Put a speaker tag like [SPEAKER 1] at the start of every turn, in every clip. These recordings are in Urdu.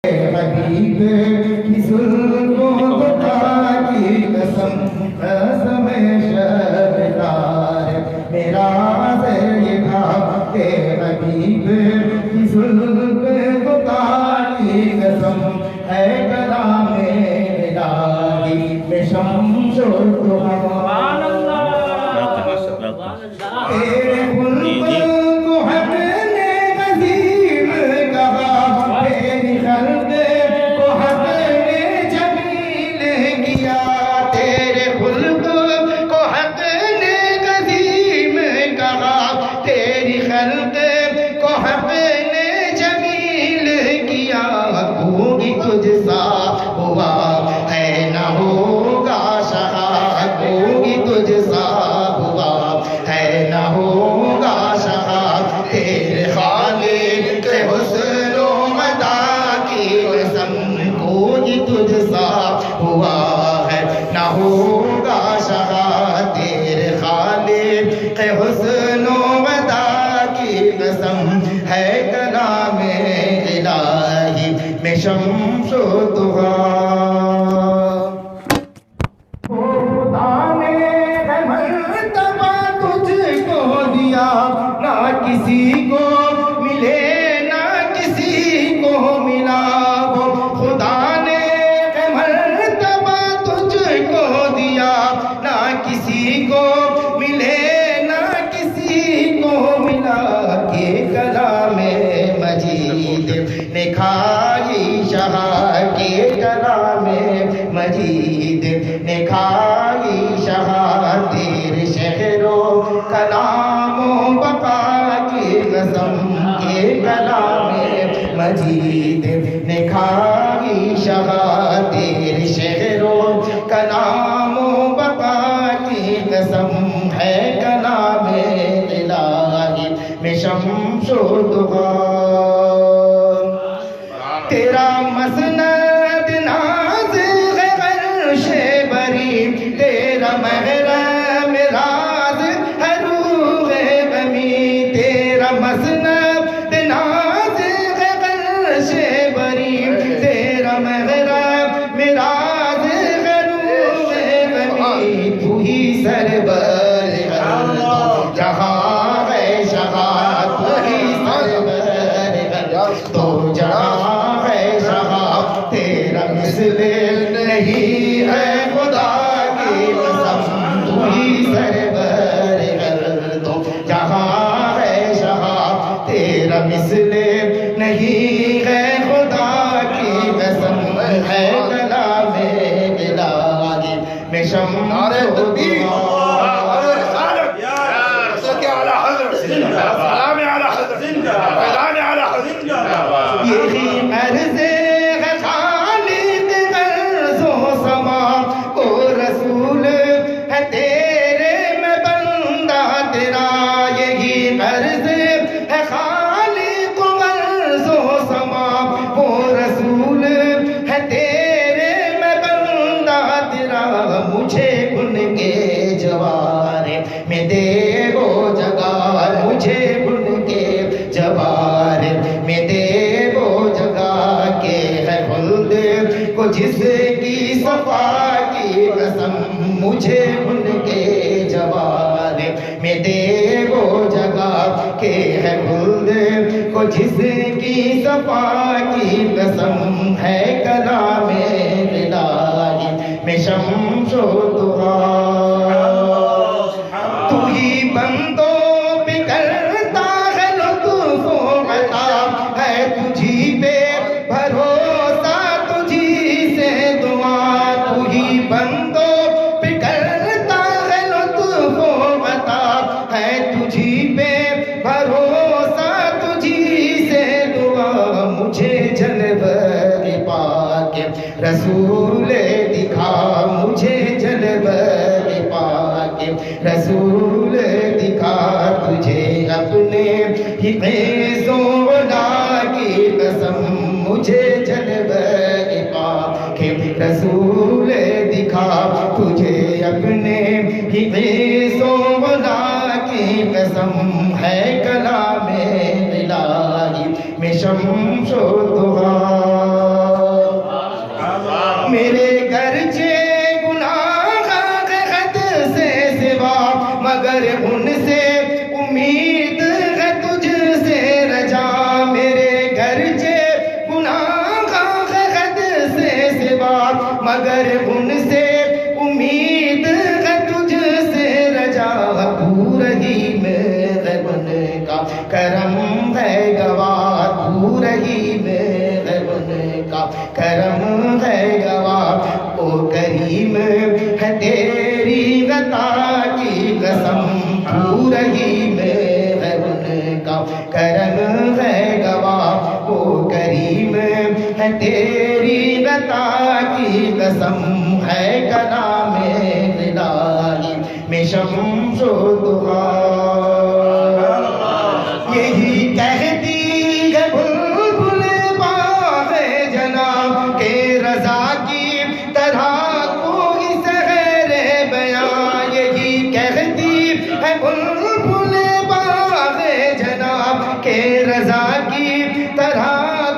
[SPEAKER 1] حبیب کی زلفوں کی قسم قسم شبدار میرا یہ تھا کہ حبیب کی زلفوں کی قسم ہے کلام الہی میں شمس و ضحیٰ تیرے خلق کو ہم نے عظیم کہا تیری خلق کو ہم نے جمیل کیا تیرے خلق کو ہم نے عظیم کہا تیری خلق کو ہم نے جمیل کیا کوئی تجھ سا ہوا ہے نہ ہوگا شہا کوئی تجھ سا ہوا ہے نہ ہوگا شہا تیرے خالق کے حسن و مدح کی قسم کوئی تجھ سا ہوا ہے نہ ہوگا شہا تیرے خالق کے حسن و مدح کی قسم ہے کلام الہی میں شمس و ضحیٰ کسی کو ملے نہ کسی کو ملا وہ خدا نے مرتبہ تجھ کو دیا نہ کسی کو ملے نہ کسی کو ملا کہ کلام مجید نے کھائی شہا کے کلام مجید نے کھائی شہا تیرے شہر و کلام و بقا قسم کے کلام مجید نے کھائی شہا تیرے شہر و کلام و بقا کی قسم ہے کلام الہی میں شمس و ضحیٰ تیرا مسند ناز ہے عرش بری تیرا محرم راز ہے روح غمی تیرا مسند ناز ہے عرش بری تیرا محرم راز ہے روح غمی تو ہی سربر جہاں ہے شہا تو ہی سربر تو جہاں ہے شہا تیرا مثل نہیں ہے خدا کی قسم تو ہی سربر تو جہاں ہے شہا تیرا مثل نہیں ہے خدا کی قسم ہے کلام الہی میں شمس و ضحیٰ یہی عرض ہے خالق عرض و سما او رسول ہے تیرے میں بندہ تیرا یہی عرض ہے خالق عرض و سما او رسول ہے تیرے میں بندہ تیرا مجھے ان کے جوار میں دے وہ جگہ مجھے ان کے جوار میں دے وہ جگہ کے ہے خلد کو جس کی صفا کی قسم مجھے ان کے جوار میں دے وہ جگہ کے ہے خلد کو جس کی صفا کی قسم ہے کلام الہی میں شمس و ضحیٰ تو ہی بندوں پہ کرتا ہے لطف و عطا ہے تجھی پہ بھروسہ تجھی سے دعا تو ہی بندوں پہ کرتا ہے لطف و عطا ہے تجھی پہ بھروسہ تجھی سے دعا مجھے جلوہ پاک رسول دکھا مجھے جلوہ پاک رسول دکھا تجھے اپنے ہی قیسوں ولا کی قسم مجھے جلوہ پاک رسول دکھا تجھے اپنے ہی قیسوں ولا کی قسم ہے کلام الہی میں شمس و ضحیٰ مگر ان سے امید ہے تجھ سے رجا تو رہی میں ہے ان کا کرم ہے گواہ تو رہی میں ہے ان کا کرم ہے گواہ او کریم ہے تیری عطا کی قسم تو رہی میں ہے ان کا کرم ہے گواہ او کریم ہے تیری عطا کی قسم ہے کلام الہی میں شمس و ضحیٰ یہی کہتی ہے بلبل باغ جناب کہ رضا کی طرح کوئی سحر بیان یہی کہتی ہے بلبل باغ جناب کہ رضا کی طرح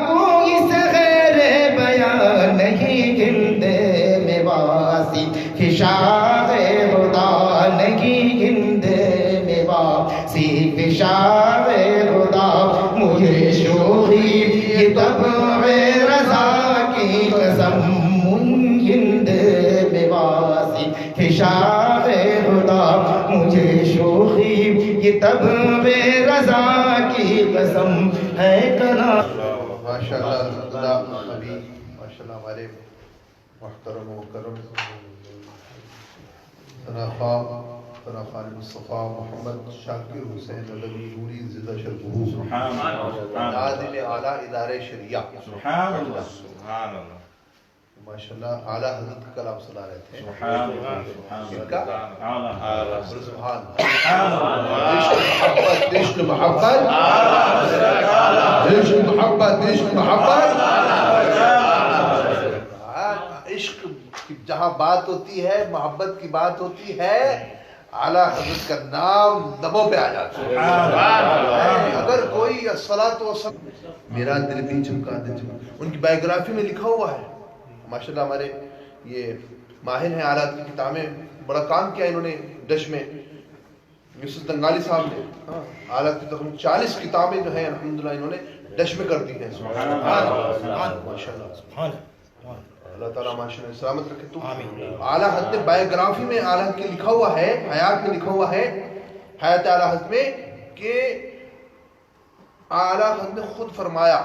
[SPEAKER 1] کوئی سحر بیان نہیں گندے میں واسی فشاغ خدا نہیں گندے میں واسی فشاغ خدا مجھے شوخی یہ طبع رضا کی قسم گند میں واسی فشاغ خدا مجھے شوخی یہ طبع رضا کی قسم ہے کلام
[SPEAKER 2] ماشاءاللہ ابھی ماشاءاللہ ہمارے محترم و کرم ثناء مصطفیٰ محمد شاکر حسین علوی نوری زدہ شرفہ ناظم اعلیٰ ادارہ شریعہ ماشاءاللہ اعلیٰ حضرت کا کلام سنا رہے تھے ان کا سبحان عشق محبت عشق محبت عشق محبت عشق کی جہاں بات ہوتی ہے محبت کی بات ہوتی ہے اعلیٰ حضرت کا نام لبوں پہ آ جاتا ہے اگر کوئی الصلاۃ والسلام میرا دل بھی چمکا دے ان کی بایوگرافی میں لکھا ہوا ہے ماشاءاللہ ہمارے یہ ماہر ہیں آلات کی کتابیں بڑا کام کیا انہوں نے ڈش میں یوسف دنگالی صاحب نے آلات کی تقریباً 40 کتابیں جو ہیں الحمدللہ انہوں نے ڈش میں کر دی ہیں ماشاءاللہ اللہ تعالیٰ ماشاءاللہ سلامت رکھے تو اعلیٰ حضرت نے بایوگرافی میں اعلیٰ حضرت کے لکھا ہوا ہے حیات میں لکھا ہوا ہے حیات اعلیٰ حضرت میں کہ اعلیٰ حضرت نے خود فرمایا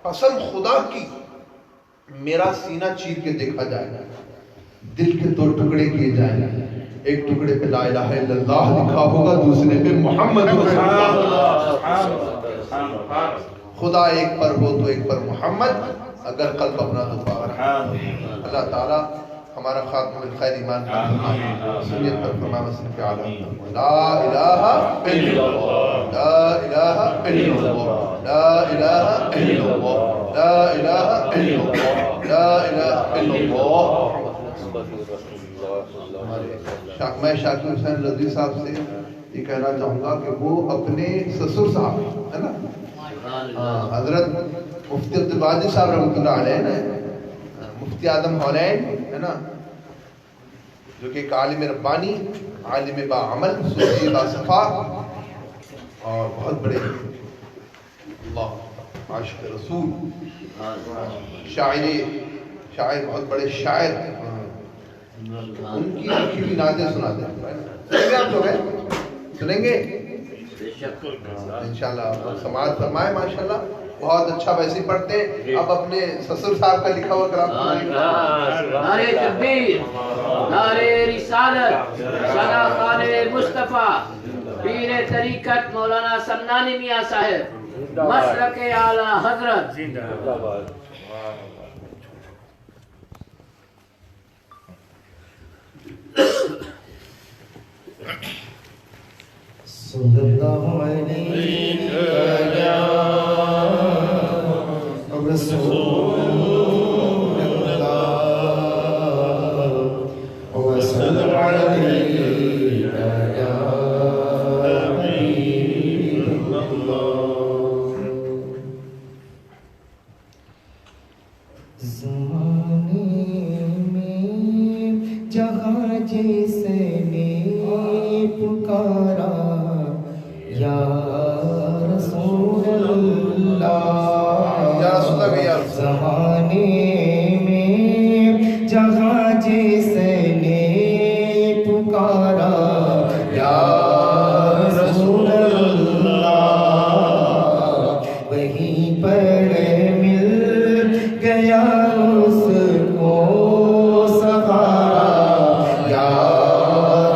[SPEAKER 2] قسم خدا کی میرا سینہ چیر کے دیکھا جائے گا دل کے 2 ٹکڑے کیے جائیں گے ایک ٹکڑے پہ لا الہ الا اللہ لکھا ہوگا دوسرے پہ محمد خدا ایک پر ہو تو ایک پر محمد اگر قلب اپنا تو پاور اللہ تعالیٰ ہمارا خاتمہ بالخیر ایمان سنیت پر فرما مسلم اعلیٰ لا الہ الا اللہ لا الہ الا اللہ لا الہ الا اللہ لا الہ الا اللہ لا الہ الا اللہ میں شاکر حسین رضوی صاحب سے یہ کہنا چاہوں گا کہ وہ اپنے سسر صاحب ہے نا حضرت مفتی عبدالواجد صاحب رحمۃ اللہ علیہ مفتی اعظم حولین ہے نا جو کہ ایک عالم ربانی عالم باعمل صوفی باصفا اور بہت بڑے اللہ عاشق رسول شاعر بہت بڑے شاعر ان کی لکھی ہوئی نعتیں سناتے ہیں سنیں گے آپ لوگ سنیں گے انشاءاللہ سماعت فرمائے ماشاءاللہ بہت اچھا ویسے پڑھتے ہیں اب اپنے سسر صاحب کا لکھا ہوا کلام
[SPEAKER 3] نعرہ تکبیر نعرہ رسالت ثنا خان مصطفیٰ پیر طریقت مولانا سمنانی میاں صاحب مسلک اعلیٰ حضرت
[SPEAKER 1] صلی اللہ علیہ رسول اللہ وسلم علیہ یا حبیب اللہ زمانے میں جہاں جیسے نے پکارا یا رسول اللہ زمانے میں جہاں جس نے پکارا یا رسول اللہ وہیں پر مل گیا اس کو سہارا یا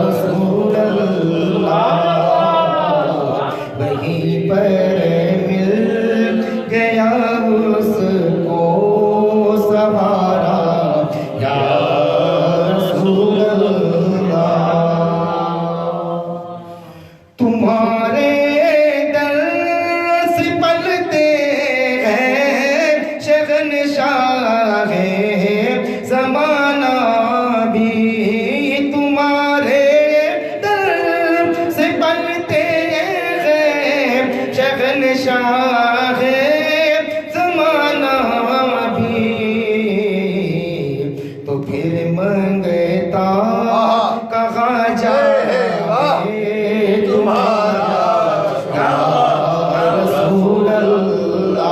[SPEAKER 1] رسول اللہ وہیں پر مل گیا اس کو سہارا یا رسول اللہ تمہارے در سے پلتے ہیں شہنشاہ زمانہ بھی تمہارے در سے پلتے ہیں شہنشاہ زمانہ بھی تو پھر منگتا کہاں جائے تمہارا یا رسول اللہ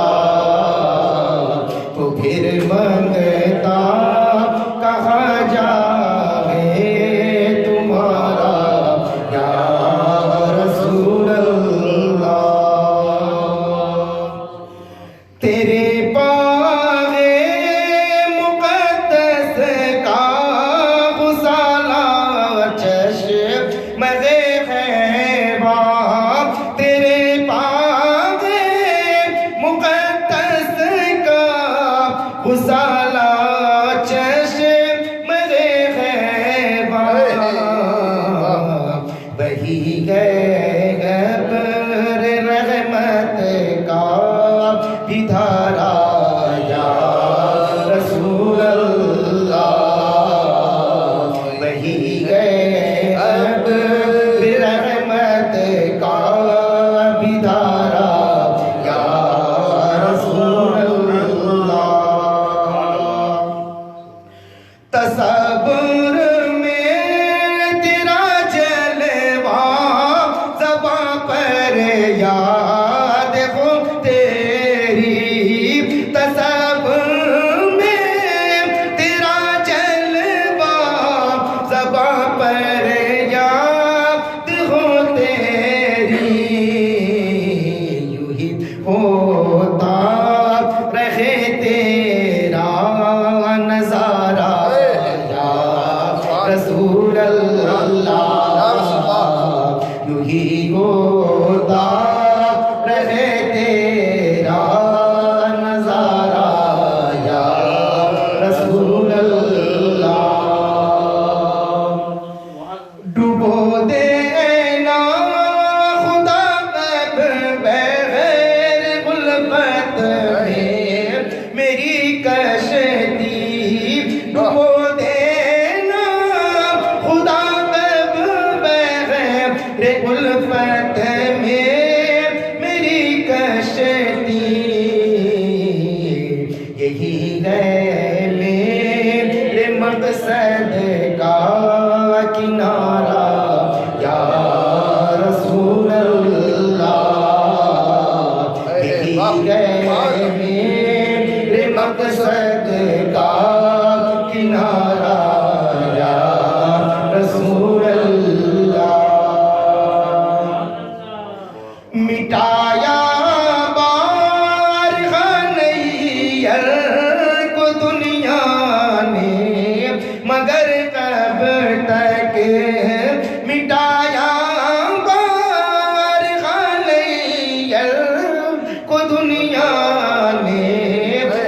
[SPEAKER 1] تو پھر منگتا کہاں جائے تمہارا یا رسول اللہ تیرے باغ مقدس کا غسالہ چشم خیبہ تیرے باغ مقدس کا غسالہ چشم خیبہ وہی غبر رحمت کا بھی دھارا یا رسول اللہ وہی غبر رحمت کا بھی دھارا یا رسول اللہ تصور میں تیرا جلوہ زباں پر یاد ہو تیری تصور میں تیرا جلوہ زباں پر یاد ہو تیری یوں ہی ہوتا رہے تیرا نظارہ یا رسول اللہ یوں ہی ہوتا رہے تیرا نظارہ یا رسول اللہ ڈبو دینا خدا اب بغیر غلبت میں میری کشتی ڈبو دینا خدا اب بغیر غلبت میں میری کشتی یہی ہے میرے مقصد کا کنارہ یا رسول اللہ یہی ہے میرے مقصد کا کنارہ یا رسول اللہ مٹایا بارخانیل کو دنیا نے مگر کب تک مٹایا بارخانیل کو دنیا نے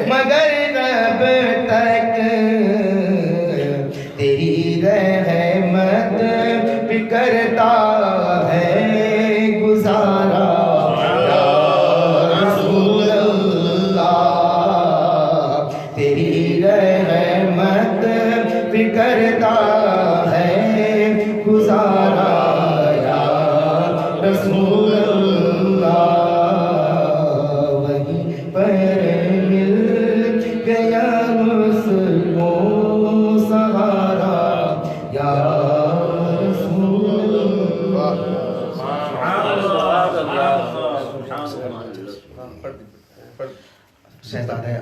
[SPEAKER 1] مگر کب تک تیری رحمت بھی کرتا ہے گزارا یا رسول اللہ تیری رحمت بھی کرتا ہے گزارا یا رسول اللہ وہیں پر مل گیا اس کو سہارا یا رسول اللہ شہزادہ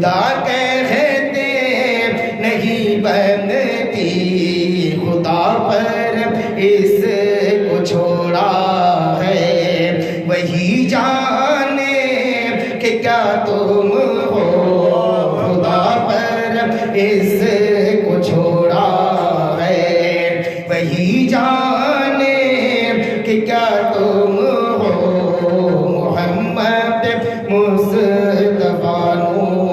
[SPEAKER 1] خدا کہتے نہیں بنتی، خدا پر اس کو چھوڑا ہے، وہی جانے کہ کیا تم ہو، خدا پر اس کو چھوڑا ہے، وہی جانے کہ کیا تم ہو، محمد مصطفیٰ نور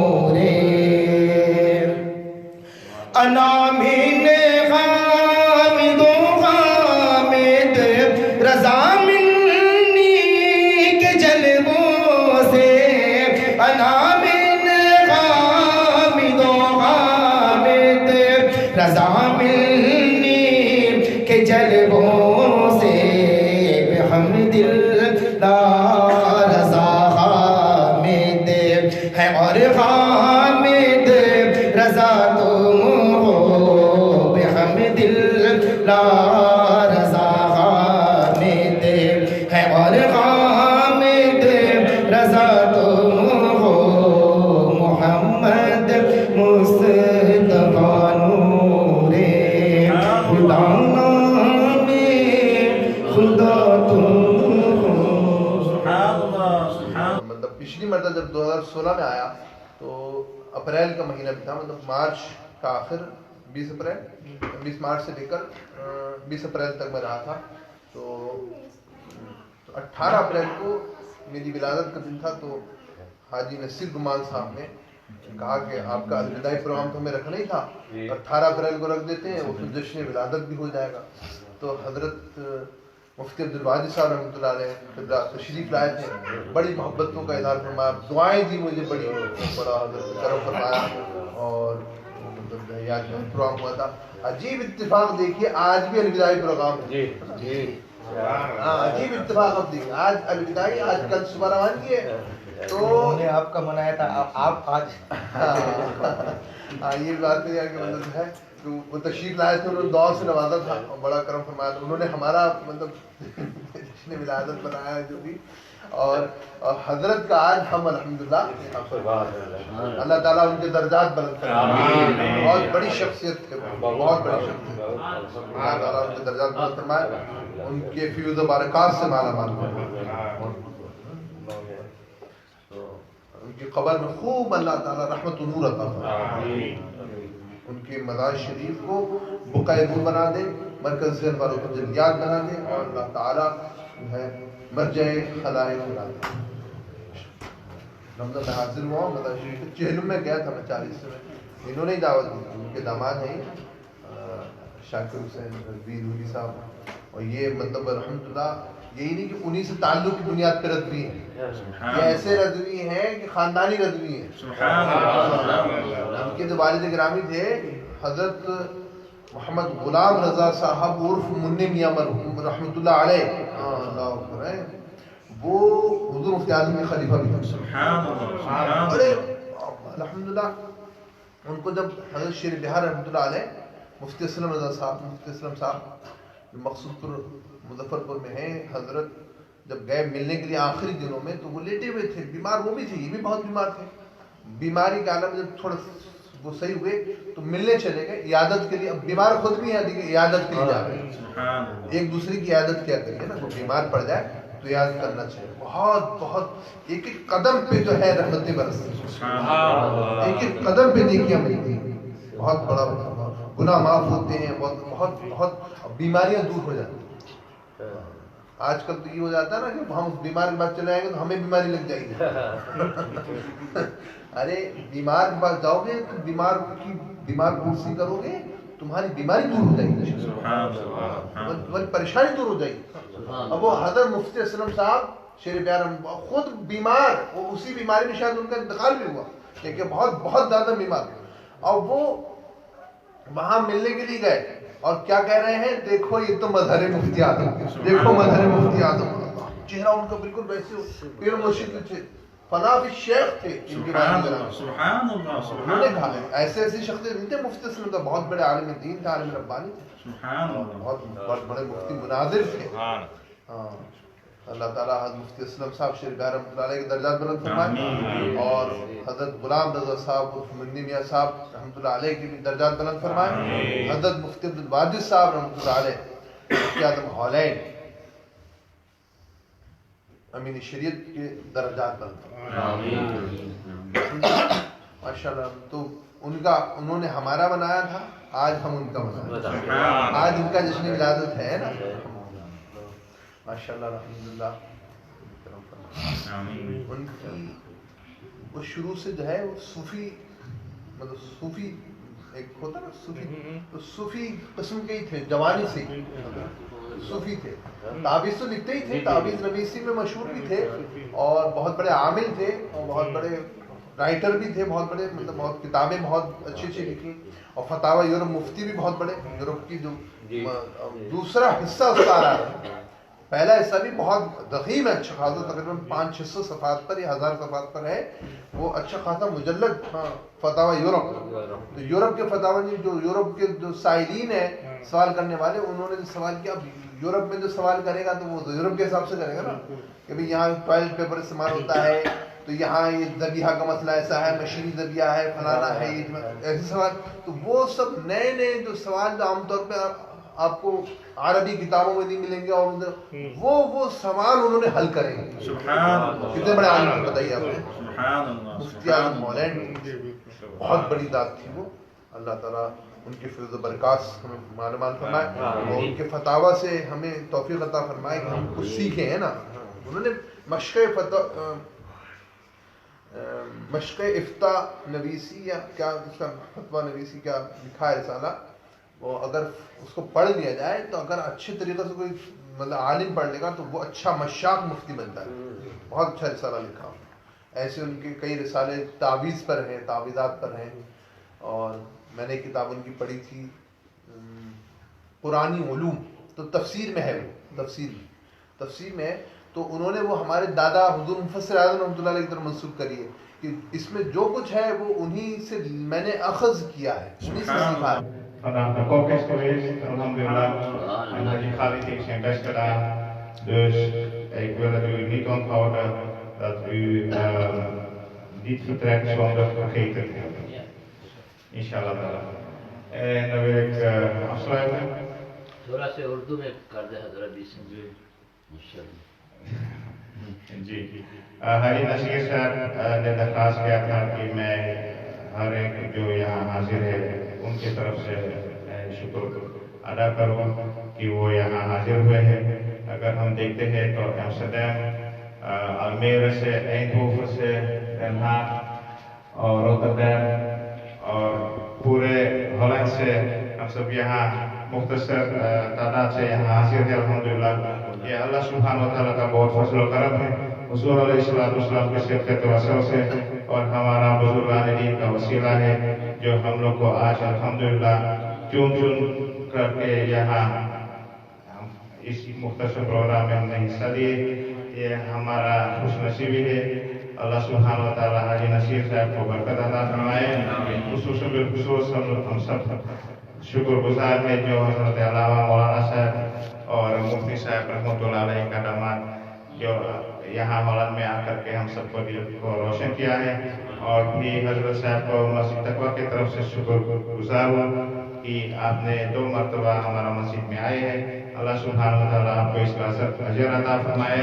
[SPEAKER 1] انام حامد و حامد، رضا منی کے جلووں سے، انام حامد و حامد، رضا منی کے جلووں سے، بحمد اللہ رضا حامد ہے، اور حامد رضا تم ہو، بحمد اللہ رضا حامد ہے، اور حامد رضا تم ہو، محمد مصطفیٰ نور خدا، نام خدا تم ہو۔
[SPEAKER 2] مطلب پچھلی مرتبہ جب 2016 میں آیا تو اپریل کا مہینہ بھی تھا، مطلب مارچ کا آخر 20 مارچ سے لے کر 20 اپریل تک میں رہا تھا۔ تو 18 اپریل کو میری ولادت کا دن تھا، تو حاجی نصیر گمان صاحب نے کہا کہ آپ کا الوداعی پروگرام تو ہمیں رکھنا ہی تھا، 18 اپریل کو رکھ دیتے ہیں، اس میں جشن ولادت بھی ہو جائے گا۔ تو حضرت مفتی عبدالواجد صاحب رحمۃ اللہ علیہ تشریف لائے تھے، بڑی محبتوں کا اظہار فرمایا، دعائیں دی مجھے، بڑا حضرت کرم فرمایا، اور پروگرام ہوا تھا۔ عجیب اتفاق دیکھیے، آج بھی الوداعی پروگرام ہے، عجیب اتفاق اب دیکھیے، آج الوداعی، آج کل صبح روانگی ہے، تو
[SPEAKER 1] نے آپ کا منایا تھا، آپ آج
[SPEAKER 2] یہ بات نہیں ہے کہ مطلب ہے تو وہ تشریف لائے تھے، انہوں نے دعا سے نوازا تھا اور بڑا کرم فرمایا تھا، انہوں نے ہمارا مطلب جشن ولادت بنایا ہے جو بھی، اور حضرت کا آج ہم الحمدللہ اللہ تعالیٰ ان کے درجات بلند فرمائے، بہت بڑی شخصیت تھے، بہت بڑی شخصیت، اللہ تعالیٰ ان کے درجات بلند فرمائے، ان کے فیوز و برکات سے مالا مال فرمائے، ان کی قبر میں خوب اللہ تعالیٰ رحمت و نور عطا فرمائے، ان کے مزار شریف کو بقائے نور بنا دے، مرکز ذہن والوں کو جلیات بنا دے، اور اللہ تعالیٰ جو ہے مرجع خلائق بنا دے۔ رمضان میں حاضر ہوا، مزار شریف چہلم میں گیا تھا میں 40 سے، انہوں نے ہی دعوت دی، ان کے داماد ہیں شاکر حسین رضوی نوری صاحب، اور یہ مطلب الحمدللہ یہی نہیں کہ انہی سے تعلق کی بنیاد پہ رضوی ہیں، یہ ایسے رضوی ہیں کہ خاندانی رضوی ہیں۔ ان کے جو والد گرامی تھے حضرت محمد غلام رضا صاحب عرف منی میاں مرحوم رحمۃ اللہ علیہ، اللہ اکبر ہے، وہ حضور مفتی اعظم کے خلیفہ بھی تھے، بڑے الحمدللہ۔ ان کو جب حضرت شیر بہار رحمۃ اللہ علیہ، مفتی اسلم رضا صاحب، مفتی اسلم صاحب جو مقصود پور مظفر پور میں ہیں، حضرت جب گئے ملنے کے لیے آخری دنوں میں، تو وہ لیٹے ہوئے تھے، بیمار وہ بھی تھے، یہ بھی بہت بیمار تھے، بیماری کے عالم میں جب تھوڑا وہ صحیح ہوئے تو ملنے چلے گئے عیادت کے لیے، اب بیمار خود بھی ہیں لیکن عیادت کے لیے جا رہے ہیں، ایک دوسرے کی عیادت کیا کریے نا، وہ بیمار پڑ جائے تو یاد کرنا چاہیے، بہت بہت ایک ایک قدم پہ جو ہے رحمتیں برستی، ایک ایک قدم پہ نیکیاں ملتی ہیں، بہت بڑا گناہ معاف ہوتے ہیں، بہت بہت بہت بیماریاں دور ہو جاتی ہیں۔ آج کل تو یہ ہو جاتا ہے نا کہ ہم بیمار کے بعد چلے آئیں گے تو ہمیں بیماری لگ جائے گی، ارے بیمار کے پاس جاؤ گے تو بیمار کرسی کرو گے، تمہاری بیماری دور ہو جائے گی، تمہاری پریشانی دور ہو جائے گی۔ اب وہ حضرت مفتی اسلم صاحب شیر پیار خود بیمار، وہ اسی بیماری میں شاید ان کا انتقال بھی ہوا، لیکن بہت بہت زیادہ بیمار، اور وہ وہاں ملنے کے لیے گئے، اور کیا کہہ رہے ہیں، دیکھو یہ تو مظہر مفتی اعظم، دیکھو مظہر مفتی اعظم، چہرہ ان کا بالکل ویسے پیر مرشد تھے، فنا فی شیخ تھے،
[SPEAKER 4] سبحان اللہ،
[SPEAKER 2] انہوں نے کہا ایسے ایسی شخصیت نہیں تھے، مفتی اسلم کا بہت بڑے عالم دین تھے، عالم ربانی تھے، بہت بڑے مفتی مناظر تھے، ہاں اللہ تعالیٰ حضرت مفتی اسلم صاحب شریف رحمۃ اللہ علیہ کے درجات بلند فرمائے اور حضرت غلام رضا صاحب مندی میاں صاحب رحمۃ اللہ علیہ کے بھی درجات بلند فرمائے. حضرت مفتی عبد الواجد صاحب رحمۃ اللہ علیہ مفتی اعظم ہالینڈ امین شریعت کے درجات بلند فرمائے. ماشاء اللہ. تو انہوں نے ہمارا بنایا تھا, آج ہم ان کا بنایا, آج ان کا جشن ولادت ہے نا. ماشاء اللہ الحمدللہ. ان کی وہ شروع سے جو ہے وہ صوفی مطلب صوفی ایک ہوتا نا صوفی, تو صوفی قسم کے ہی تھے, جوانی سے صوفی تھے. تعویذ تو لکھتے ہی تھے, تعویذ نویسی میں مشہور بھی تھے اور بہت بڑے عامل تھے اور بہت بڑے رائٹر بھی تھے, بہت بڑے مطلب بہت کتابیں بہت اچھی اچھی لکھی اور فتاوی یورپ مفتی بھی بہت بڑے. یورپ کی جو دوسرا حصہ اس کا آ رہا ہے, پہلا حصہ بھی بہت ضخیم ہے, اچھا خاصا تقریباً 500-600 صفحات پر یا 1000 صفحات پر ہے وہ, اچھا خاصا مجلد. ہاں فتاوی یورپ, تو یورپ کے فتاوی جو یورپ کے جو سائلین ہیں سوال کرنے والے, انہوں نے جو سوال کیا, یورپ میں جو سوال کرے گا تو وہ یورپ کے حساب سے کرے گا نا کہ بھئی یہاں ٹوائلٹ پیپر استعمال ہوتا ہے تو یہاں یہ ذبیحہ کا مسئلہ ایسا ہے, مشینی ذبیحہ ہے, فلانا ہے, یہ ایسے سوال. تو وہ سب نئے نئے جو سوال جو عام طور پہ آپ کو عربی کتابوں میں نہیں ملیں گے اور وہ سوال انہوں نے حل کریں گے. کتنے بڑے عالم بتائیے آپ نے. مفتی اعظم ہالینڈ بہت بڑی ذات تھی وہ. اللہ تعالیٰ ان کے فیض و برکات ہمیں مال فرمائے اور ان کے فتاوا سے ہمیں توفیق عطا فرمائے کہ ہم کچھ سیکھیں ہے نا. انہوں نے مشق افتاء نویسی یا کیا اس کا فتویٰ نویسی کیا لکھا ہے رسالہ, وہ اگر اس کو پڑھ لیا جائے تو اگر اچھے طریقے سے کوئی مطلب عالم پڑھ لے گا تو وہ اچھا مشاق مفتی بنتا ہے. بہت اچھا رسالہ لکھا. ایسے ان کے کئی رسالے تعویذ پر ہیں, تعویذات پر ہیں. اور میں نے کتاب ان کی پڑھی تھی قرآنی علوم, تو تفسیر میں ہے وہ, تفسیر میں ہے. تو انہوں نے وہ ہمارے دادا حضور مفسر اعظم رحمۃ اللہ علیہ کی طرف منسوب کری ہے کہ اس میں جو kutsch ہے وہ انہی سے میں نے اخذ کیا ہے, انہی سے سیکھا ہے.
[SPEAKER 5] Vandaag de kok is geweest, alhamdulillah. En dat die Khalid heeft zijn best gedaan. Dus ik wil het u niet onthouden dat u niet vertrekt zonder gegeten te hebben. Inshallah. En dan wil ik afsluiten.
[SPEAKER 3] تھوڑا سے اردو میں کر دے حضرت جی.
[SPEAKER 5] جی حاجی نصیر صاحب نے درخواست کیا تھا کہ میں ہر ایک جو یہاں حاضر ہے ان کی طرف سے شکر ادا کروں کہ وہ یہاں حاضر ہوئے ہیں. اگر ہم دیکھتے ہیں تو ایمسٹرڈیم, المیر سے, اینڈہوفر سے, دن ہاگ اور روٹردام اور پورے ہالینڈ سے ہم سب یہاں مختصر تعداد سے یہاں حاضر ہیں الحمدللہ. یہ اللہ سبحانہ و تعالیٰ کا بہت فضل و کرم ہے, حضور علیہ السلام کے صدقے توسل سے, اور ہمارا بزرگان دین کا وسیلہ ہے جو ہم لوگ کو آج الحمدللہ چن کر کے یہاں اس مختصر پروگرام میں ہم نے حصہ لیے. یہ ہمارا خوش نصیبی ہے. اللہ سبحانہ و تعالیٰ حاجی نصیر صاحب کو برکت عطا فرمائے. خصوصاً بالخصوص ہم سب شکر گزار ہے جو حضرت علامہ مولانا صاحب اور مفتی صاحب رحمۃ اللہ علیہ کا داماد جو یہاں ہالینڈ میں آ کر کے ہم سب کو دل کو روشن کیا ہے. اور بھی حضرت صاحب کو مسجد تقویٰ کی طرف سے شکر گزار ہوں کہ آپ نے 2 مرتبہ ہمارا مسجد میں آئے ہیں. اللہ سبحانہ و تعالیٰ آپ کو اس کا اجر عطا فرمائے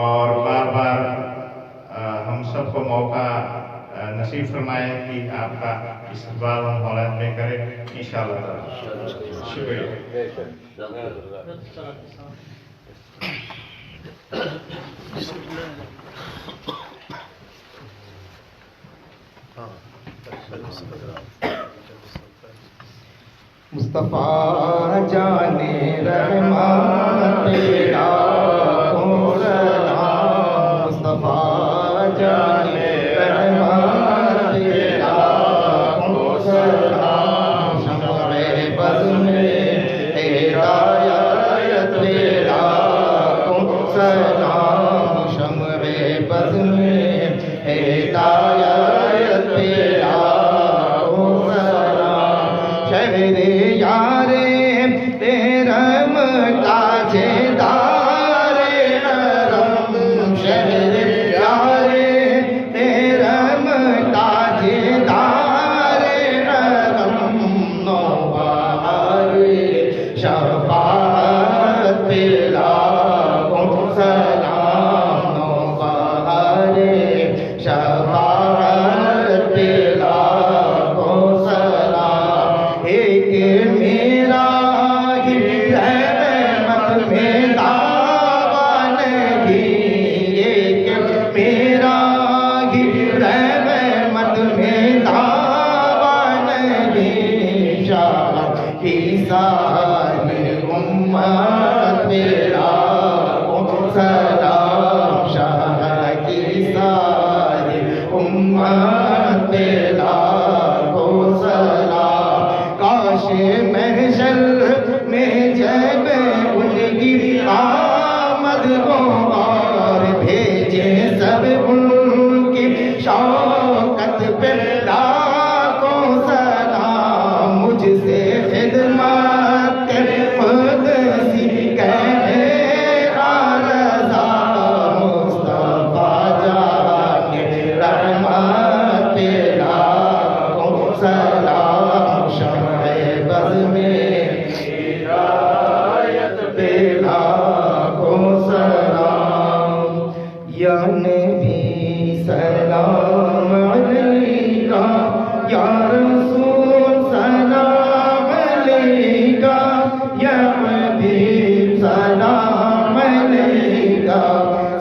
[SPEAKER 5] اور بار بار ہم سب کو موقع نصیب فرمائے کہ آپ کا استقبال ہم ہالینڈ میں کریں انشاءاللہ تعالیٰ. شکریہ.
[SPEAKER 1] مصطفیٰ جان رحمان تیرا کون سلام, مصطفیٰ جان رحمان تیرا کون سلام, شمع بز میں ہدایت تیرا کون سلام, شمع بز میں ہدایت تیرا کون سلام, شہر یار تیرم تاج دار ساری امت پہ لاکھوں سلام، شاہ کی ساری امت پہ لاکھوں سلام۔ کاش محشر میں جب ان کی آمد ہو اور بھیجے سب ان کی شوکت پہ لاکھوں سلام۔ مجھ سے خدمت کے قدسی کہے رضا، مصطفیٰ جان رحمت پہ لاکھوں سلام، شمع بز میں ہدایت پہ لاکھوں سلام۔ یا نبی سلام علیکہ، یا رسول سلام علیکہ، یا حبیب سلام علیکہ،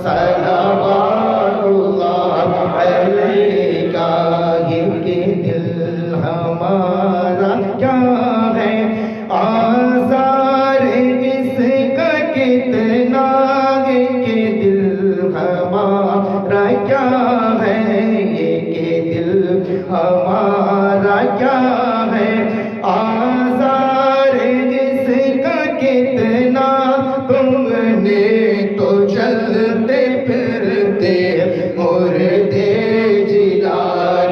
[SPEAKER 1] صلوات اللہ علیکہ۔ یہ کہ دل ہمارا کیا ہے آزار اس کا کتنا ہے، کہ دل ہمارا کیا ہے، یہ کہ دل ہمارا کیا ہے آزار اس کا کتنا۔ تم نے تو چلتے پھرتے مردے جلا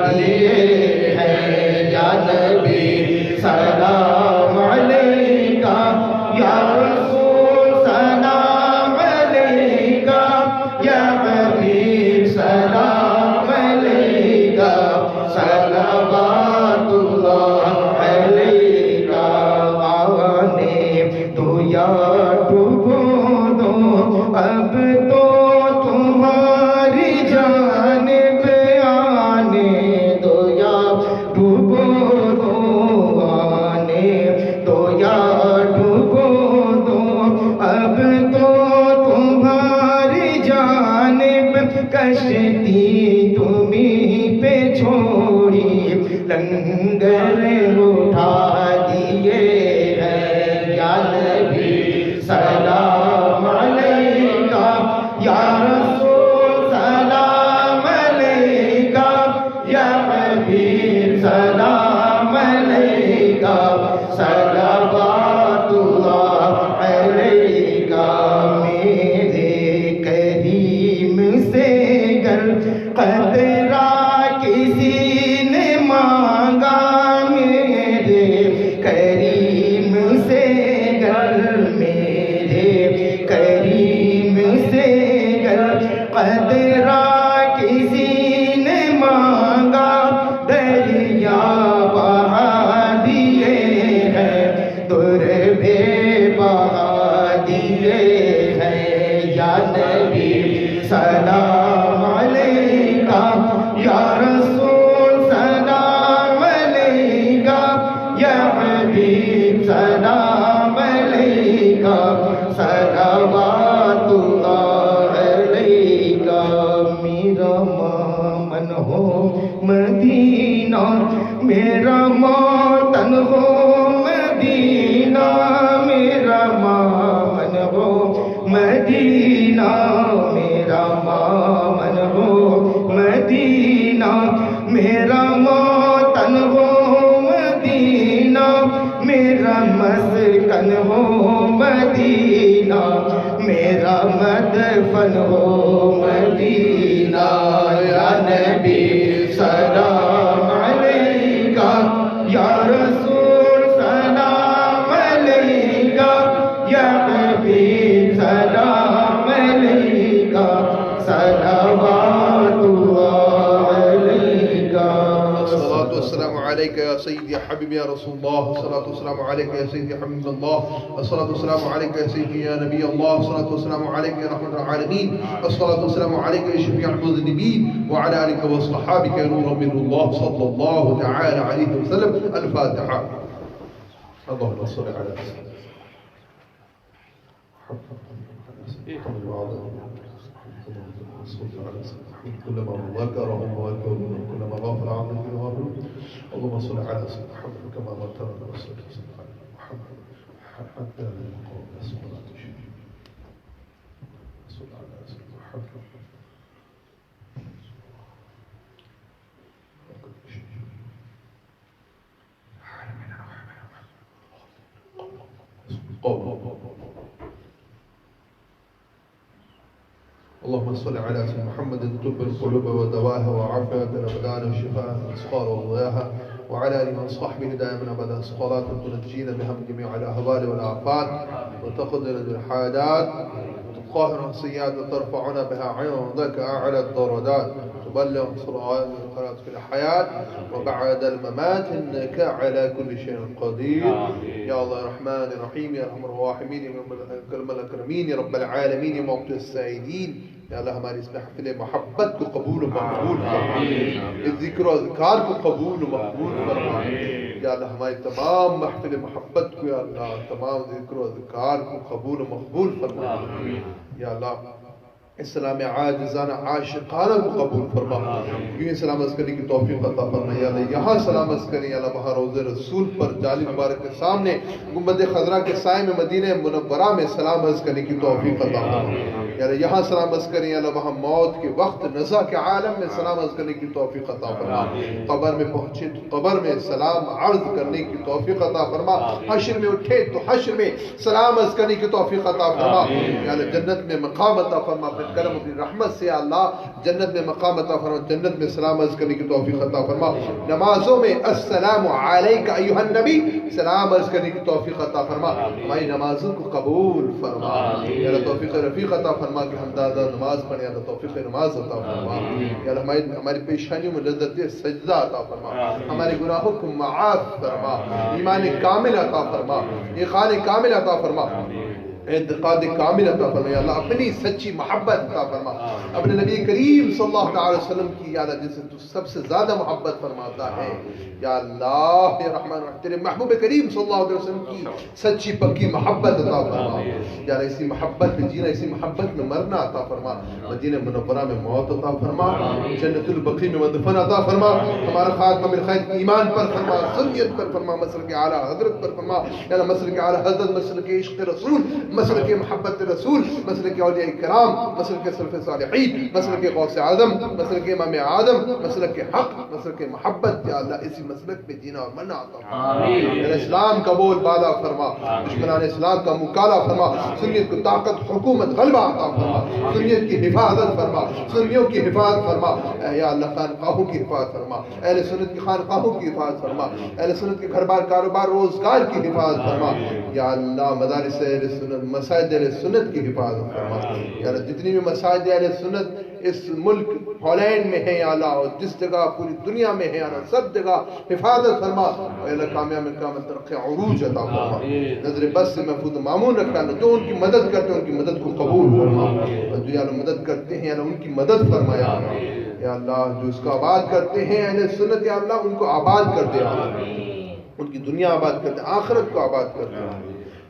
[SPEAKER 1] دیے ہیں، یا نبی سلام علیکہ، یا رسول سلام علیکہ، یا حبیب سلام علیکہ، صلوات اللہ علیکہ۔ آنے تو یا ڈوبو دو اب تو تمہاری جانب، آنے دو یا ڈوبو دو، آنے تو یا ڈوبو دو اب تو تمہاری جانب۔ کشتی تمہیں پہ چھوڑی لنگر اٹھا دیے ہیں، یا نبی سلام علیکہ، یا رسول سلام علیکہ، یا حبیب سلام علیکہ، صلوات اللہ علیکہ۔ میرے کریم سے گر قطرہ کسی نے مانگا، میرے کریم سے گر، میرے کریم سے گر قطرہ کسی نے مانگا، دریا بہا دیے ہیں، در بے بہا دیے ہیں، یا نبی سلام علیکہ، یا رسول سلام علیکہ، یا حبیب سلام علیکہ، صلوات اللہ علیکہ۔ میرا مامن ہو مدینہ، میرا موطن ہو مدینہ، میرا مامن ہو مدینہ، میرا مامن ہو مدینہ، میرا موطن ہو مدینہ، میرا مسکن ہو مدینہ، میرا مدفن ہو مدینہ، یا نبی سلام علیکہ، یا رسول سلام علیکہ، یا حبیب سلام علیکہ، صلوات اللہ علیکہ۔
[SPEAKER 2] الصلاة والسلام عليك يا سيدي حبيبي يا رسول الله، الصلاة والسلام عليك يا سيدي حبيب الله، الصلاة والسلام عليك يا سيدي يا نبي الله، الصلاة والسلام عليك يا رحمة العالمين، الصلاة والسلام عليك يا شفيع المذنبين، وعلى آلك وأصحابك يا نور من الله صلى الله تعالى عليه وسلم۔ الفاتحة۔ اللهم صل على سيدنا كلما ذكرهم وذكرهم كلما غفل عنهم اللهم صل على سيدنا محمد كما ذكرنا رسولك صلى الله عليه وسلم. حتى المقام الصلاة الشريف صلى على سيدنا محمد اللهم صل على سيدنا محمد طب القلوب ودواها وعافية الأبدان وشفاء الأسقار وضياها وعلى آله وصحبه دائما أبدا صلاة تنجينا بها من جميع الأهوال والآفات وتقضي بالحاجات وتطهر السيئات وترفعنا بها عندك أعلى الدرجات تبلغ صلوات القرآن في الحياة وبعد الممات إنك على كل شيء قدير يا الله الرحمن الرحيم يا أرحم الراحمين يا رب الأكرمين يا رب العالمين يا معطي السائلين یا اللہ ہماری اس محفل محبت کو قبول و مقبول فرما، اس ذکر و اذکار کو قبول و مقبول فرما یا اللہ ہماری تمام محفل محبت کو یا اللہ تمام ذکر و اذکار کو قبول و مقبول فرما یا اللہ اسلام عاجزانہ عاشقانہ کو قبول فرما، یوں سلامت کرنے کی توفیق عطا فرما یا اللہ یہاں سلامت کریں یا اللہ وہاں روضہ رسول پر جالی مبارک کے سامنے گنبد خضرا کے سائے میں مدینہ منورہ میں سلامت کرنے کی توفیق عطا فرما یا اللہ یہاں سلامت کریں یا اللہ وہاں موت کے وقت نزا کے عالم میں سلامت کرنے کی توفیق عطا فرما، قبر میں پہنچے تو قبر میں سلام عرض کرنے کی توفیق عطا فرما، حشر میں اٹھے تو حشر میں سلامت کرنے کی توفیق عطا فرما یا اللہ جنت میں مقام عطا فرما، کرم اپنی رحمت سے اللہ جنت میں مقام عطا فرما، جنت میں سلام عرض کرنے کی توفیق عطا فرما، نمازوں میں السلام علیک ایھا النبی سلام عرض کرنے کی توفیق عطا فرما، ہماری نمازوں کو قبول فرما یا اللہ توفیق رفیق عطا فرما کہ ہم دادا نماز پڑھیں، اللہ توفیق نماز عطا فرما یا اللہ ہماری پیشانیوں میں لذت سجدہ عطا فرما، ہمارے گناہوں کو معاف فرما، ایمان کامل عطا فرما، یقین کامل عطا فرما، اعتقاد کامل عطا فرما یا اللہ اپنی سچی محبت عطا فرما، اپنے نبی کریم صلی اللہ علیہ وسلم کی یا اللہ جس سے تو سب سے زیادہ محبت فرماتا ہے یا اللہ یا رحمان الرحیم تیرے محبوب کریم صلی اللہ علیہ وسلم کی سچی پکی محبت عطا فرما یا اللہ اسی محبت میں جینا، اسی محبت میں مرنا عطا فرما، مدینہ منورہ میں موت عطا فرما، جنت البقیع میں مدفن عطا فرما، ہمارا خاتمہ بالخیر ایمان پر فرما، سنت پر فرما، مسلک اعلیٰ حضرت پر فرما یا اللہ مسلک اعلیٰ حضرت، مسلک عشق رسول، مسلک محبت رسول، مسلک اولیاء کرام، مسلک سلف صالحین، مسلک غوث اعظم، مسلک امام اعظم، مسلک حق، مسلک محبت یا اللہ اسی مسلک میں جینا اور مرنا عطا فرما یا اللہ اسلام کا بول بالا فرما، دشمنان اسلام کا مکالا فرما، سنیت کو طاقت حکومت غلبہ عطا فرما، سنیت کی حفاظت فرما، سنیوں کی حفاظت فرما یا اللہ خانقاہوں کی حفاظت فرما، اہل سنت کی خانقاہوں کی حفاظت فرما، اہل سنت کے گھر بار کاروبار روزگار کی حفاظت فرما یا اللہ مدارس اہل سنت مساجد اہل سنت کی حفاظت فرما یا اللہ جتنی بھی مساجد اہل سنت اس ملک ہالینڈ میں ہیں یا اللہ اور جس جگہ پوری دنیا میں ہیں یا اللہ سب جگہ حفاظت فرما یا اللہ کامیاب میں کامل ترقی عروج عطا فرما، نظر بس سے محفوظ معمون رکھنا، جو ان کی مدد کرتے ہیں ان کی مدد کو قبول فرما اور جو یا اللہ مدد کرتے ہیں یا اللہ ان کی مدد فرما یا اللہ جو اس کو آباد کرتے ہیں اہل سنت یا اللہ ان کو آباد کر دے، ان کی دنیا آباد کر دے، آخرت کو آباد کر دے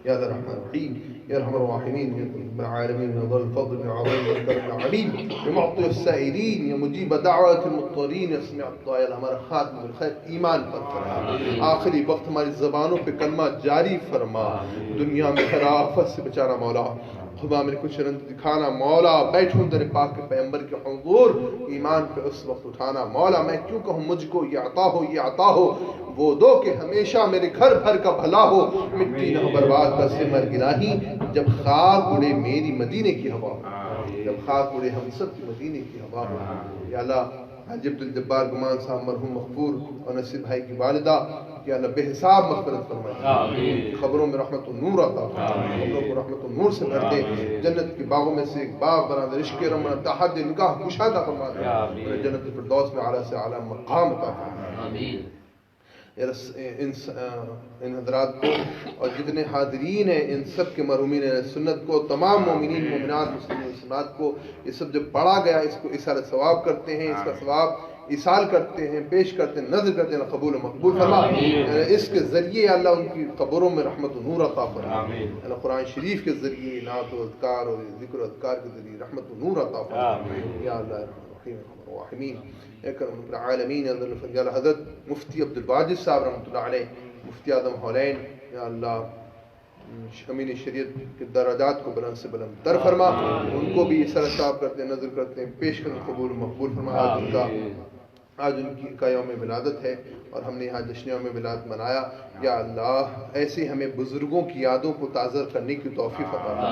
[SPEAKER 2] یا اللہ الرحمن الرحیم یا ارحم الراحمین یا رب العالمین یا ذو الفضل العظیم والکرم العلیم یا معطی السائلین یا مجیب دعوات المضطرین یا سمع الدعاء یا ہمارا خاتم بالخیر ایمان پر فرما، آخری وقت ہماری زبانوں پہ کلمہ جاری فرما، دنیا میں ہر آفت سے بچانا مولا، خدا میرے کو شرن دکھانا مولا، بیٹھوں در پاک کے پیغمبر کے حضور ایمان پہ اس وقت اٹھانا مولا، میں کیوں کہوں مجھ کو یہ عطا ہو یہ عطا ہو، وہ دو کہ ہمیشہ میرے گھر بھر کا بھلا ہو، مٹی نہ ہو برباد کا سمر گراہی، جب خاک اڑے میری مدینے کی ہوا، جب خاک اڑے ہم سب کی مدینے کی ہوا یا اللہ حاجی عبدالجبار گمان صاحب مرحوم مغفور اور نصیر بھائی کی والدہ یا اللہ بے حساب مغفرت فرمائے، خبروں میں رحمت و نور عطا فرمائے، خبروں کو رحمت و نور سے بھر دے، جنت کے باغوں میں سے ایک باغ بنا دے، عشق رحمت تحد نکاح کشادہ فرما دے، جنت الفردوس میں اعلیٰ سے اعلیٰ مقام عطا فرمائے ان حضرات کو اور جتنے حاضرین ہیں ان سب کے مرحومین سنت کو، تمام مومنین مومنات مسلمین مسلمات کو یہ سب جب پڑھا گیا اس کو اثار ثواب کرتے ہیں، اس کا ثواب ایصال کرتے ہیں، پیش کرتے ہیں، نظر کرتے ہیں، قبول و مقبول فرما، اس کے ذریعے اللہ ان کی قبروں میں رحمت و نور عطا فرما، اللہ قرآن شریف کے ذریعے نعت و اذکار اور ذکر و اذکار کے ذریعے رحمت و نور عطا فرما یا اللہ الرحمین اکرم العالمین یا اللہ حضرت مفتی عبدالواجد صاحب رحمۃ اللہ علیہ، مفتی اعظم ہالینڈ یا اللہ امین شریعت کے درجات کو بلند سے بلند تر فرما. ان کو بھی سر صاحب کرتے ہیں، نظر کرتے ہیں، پیش کر قبول مقبول فرما. آج ان کا یوم ولادت ہے اور ہم نے یہاں جشن یوم ولادت منایا. یا اللہ ایسے ہمیں بزرگوں کی یادوں کو تازہ کرنے کی توفیق فرما.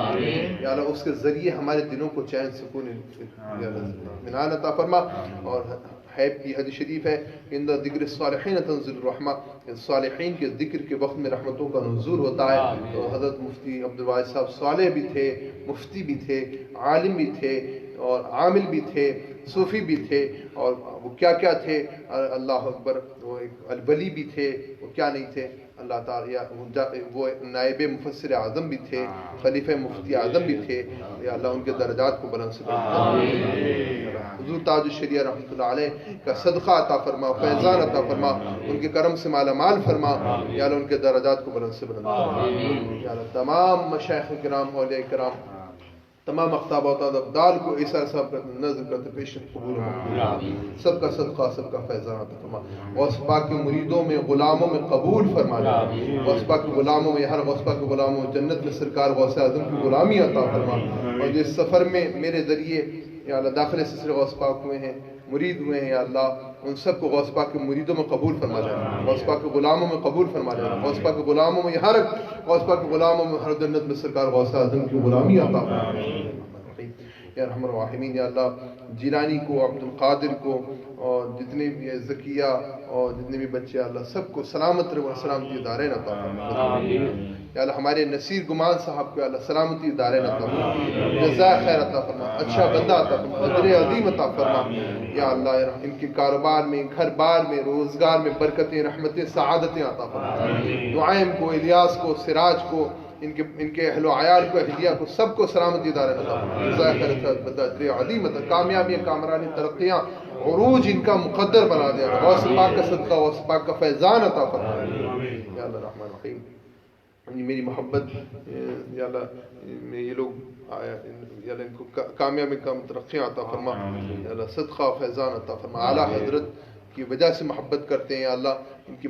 [SPEAKER 2] یا اللہ اس کے ذریعے ہمارے دلوں کو چین سکون اطمینان عطا فرما. اور حیب کی حدیث شریف ہے ان ذکر الصالحین تنزل الرحمہ، صالحین کے ذکر کے وقت میں رحمتوں کا نزول ہوتا ہے. تو حضرت مفتی عبدالواحد صاحب صالح بھی تھے، مفتی بھی تھے، عالم بھی تھے اور عامل بھی تھے، صوفی بھی تھے، اور وہ کیا کیا تھے، اللہ اکبر، وہ ایک الولی بھی تھے، وہ کیا نہیں تھے اللہ تعالیٰ. وہ نائب مفسر اعظم بھی تھے، خلیفہ مفتی اعظم بھی تھے. یا اللہ ان کے درجات کو بلند سے بلند. حضور تاج الشریعہ رحمۃ اللہ علیہ کا صدقہ عطا فرما، فیضان عطا فرما، ان کے کرم سے مالا مال فرما. یا اللہ ان کے درجات کو بلند سے بلند فرما. یا اللہ تمام مشائخ کرام، اولیاء کرام، تمام اقطاب و ابدال کو عیسیٰ صاحب کا نظر کرتے پیش قبول مقبول. سب کا صدقہ، سب کا فیضان عطا فرما. غوث پاک کے مریدوں میں، غلاموں میں قبول فرما. غوث پاک کے غلاموں میں، ہر غوث پاک کے غلاموں جنت میں سرکار غوث اعظم کی غلامی عطا فرما. اور جس سفر میں میرے ذریعے یا اللہ داخل سلسلے غوث پاک ہوئے ہیں، مرید ہوئے ہیں، یا اللہ ان سب کو غوث پاک کے مریدوں میں قبول فرما جائے، غوث پاک کے غلاموں میں قبول فرما جائے. غوث پاک کے غلاموں میں ہر غوث پاک کے غلاموں میں ہر جنت میں سرکار غوث اعظم کی غلامی عطا فرما. یا ارحم الراحمین. یا اللہ جیلانی کو، عبد القادر کو، اور جتنے بھی زکیہ اور جتنے بھی بچے، اللہ سب کو سلامت رہو، سلامتی دارین عطا فرما. یا اللہ ہمارے نصیر گمان صاحب کو اللہ سلامتی دارین عطا فرما، جزائے خیر عطا فرما، اچھا بندہ عطا فرما، اجر عظیم عطا فرما. یا اللہ ان کے کاروبار میں، گھر بار میں، روزگار میں برکتیں، رحمتیں، سعادتیں عطا فرما. نعیم کو، الیاس کو، سراج کو، ان کے اہل و عیال کو، اہلیہ کو، سب کو سلامتی دارین عطا فرما، جزائے خیر عطا، اجر عظیم عطا، کامیابیاں، کامرانی، ترقیاں، عروج ان کا مقدر بنا دے. غوث پاک کا صدقہ، غوث پاک کا فیضان عطا فرما. یا اللہ الرحمن الرحیم. میری محبت یا اللہ یہ لوگ یا اللہ ان کو کامیابی کا ترقیاں عطا فرما. یا اللہ صدقہ فیضان عطا فرما. اعلیٰ حضرت کی وجہ سے محبت کرتے ہیں، یا اللہ ان کی